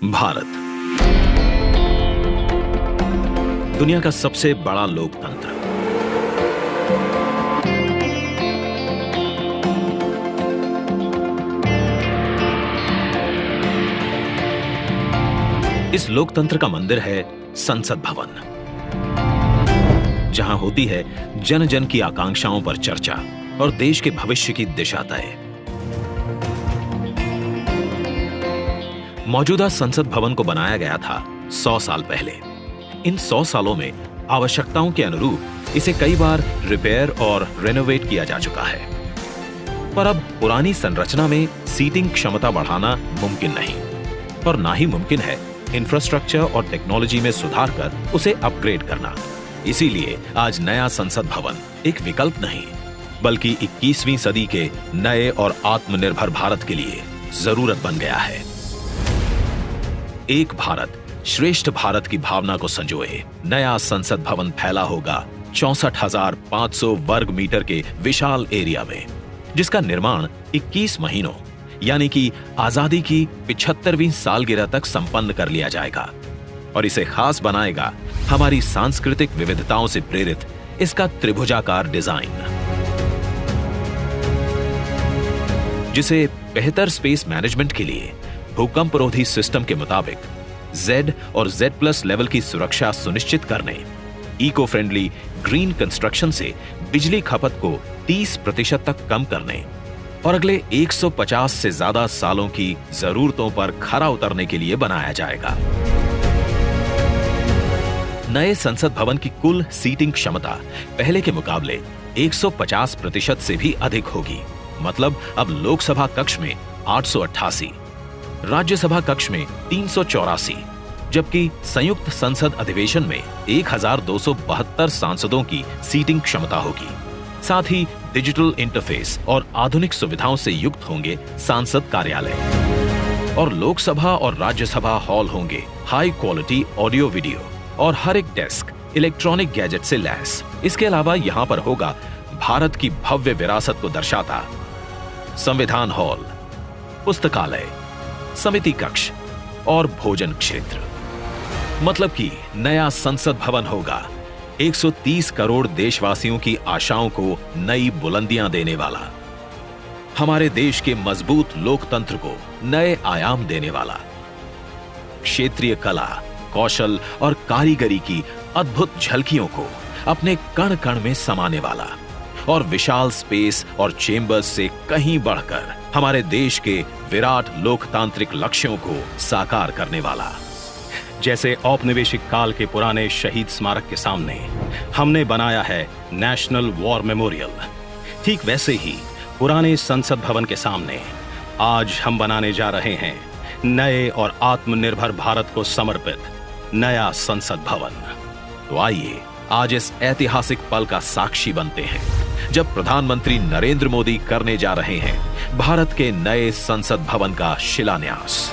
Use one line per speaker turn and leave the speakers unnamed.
भारत दुनिया का सबसे बड़ा लोकतंत्र। इस लोकतंत्र का मंदिर है संसद भवन, जहां होती है जन जन की आकांक्षाओं पर चर्चा और देश के भविष्य की दिशा तय। मौजूदा संसद भवन को बनाया गया था 100 साल पहले। इन 100 सालों में आवश्यकताओं के अनुरूप इसे कई बार रिपेयर और रेनोवेट किया जा चुका है, पर अब पुरानी संरचना में सीटिंग क्षमता बढ़ाना मुमकिन नहीं, और ना ही मुमकिन है इंफ्रास्ट्रक्चर और टेक्नोलॉजी में सुधार कर उसे अपग्रेड करना। इसीलिए आज नया संसद भवन एक विकल्प नहीं, बल्कि 21वीं सदी के नए और आत्मनिर्भर भारत के लिए जरूरत बन गया है। एक भारत श्रेष्ठ भारत की भावना को संजोए नया संसद भवन फैला होगा 64,500 वर्ग मीटर के विशाल एरिया में, जिसका निर्माण 21 महीनों यानी कि आजादी की 75वीं सालगिरह तक संपन्न कर लिया जाएगा। और इसे खास बनाएगा हमारी सांस्कृतिक विविधताओं से प्रेरित इसका त्रिभुजाकार डिजाइन, जिसे बेहतर स्पेस मैनेजमेंट के लिए भूकंपरोधी सिस्टम के मुताबिक Z और Z+ लेवल की सुरक्षा सुनिश्चित करने, इको फ्रेंडली ग्रीन कंस्ट्रक्शन से बिजली खपत को 30% तक कम करने और अगले 150 से ज्यादा सालों की जरूरतों पर खरा उतरने के लिए बनाया जाएगा। नए संसद भवन की कुल सीटिंग क्षमता पहले के मुकाबले 150% से भी अधिक होगी। मतलब अब लोकसभा कक्ष में 888, राज्यसभा कक्ष में 384, जबकि संयुक्त संसद अधिवेशन में 1272 सांसदों की सीटिंग क्षमता होगी। साथ ही डिजिटल इंटरफेस और आधुनिक सुविधाओं से युक्त होंगे सांसद कार्यालय, और लोकसभा और राज्यसभा हॉल होंगे हाई क्वालिटी ऑडियो वीडियो और हर एक डेस्क इलेक्ट्रॉनिक गैजेट से लैस। इसके अलावा यहां पर होगा भारत की भव्य विरासत को दर्शाता संविधान हॉल, पुस्तकालय, समिति कक्ष और भोजन क्षेत्र। मतलब कि नया संसद भवन होगा 130 करोड़ देशवासियों की आशाओं को नई बुलंदियां देने वाला, हमारे देश के मजबूत लोकतंत्र को नए आयाम देने वाला, क्षेत्रीय कला, कौशल और कारीगरी की अद्भुत झलकियों को अपने कण कण में समाने वाला, और विशाल स्पेस और चेंबर्स से कहीं बढ़कर हमारे देश के विराट लोकतांत्रिक लक्ष्यों को साकार करने वाला।
जैसे औपनिवेशिक काल के पुराने शहीद स्मारक के सामने हमने बनाया है नेशनल वॉर मेमोरियल, ठीक वैसे ही पुराने संसद भवन के सामने आज हम बनाने जा रहे हैं नए और आत्मनिर्भर भारत को समर्पित नया संसद भवन। तो आइए आज इस ऐतिहासिक पल का साक्षी बनते हैं, जब प्रधानमंत्री नरेंद्र मोदी करने जा रहे हैं भारत के नए संसद भवन का शिलान्यास।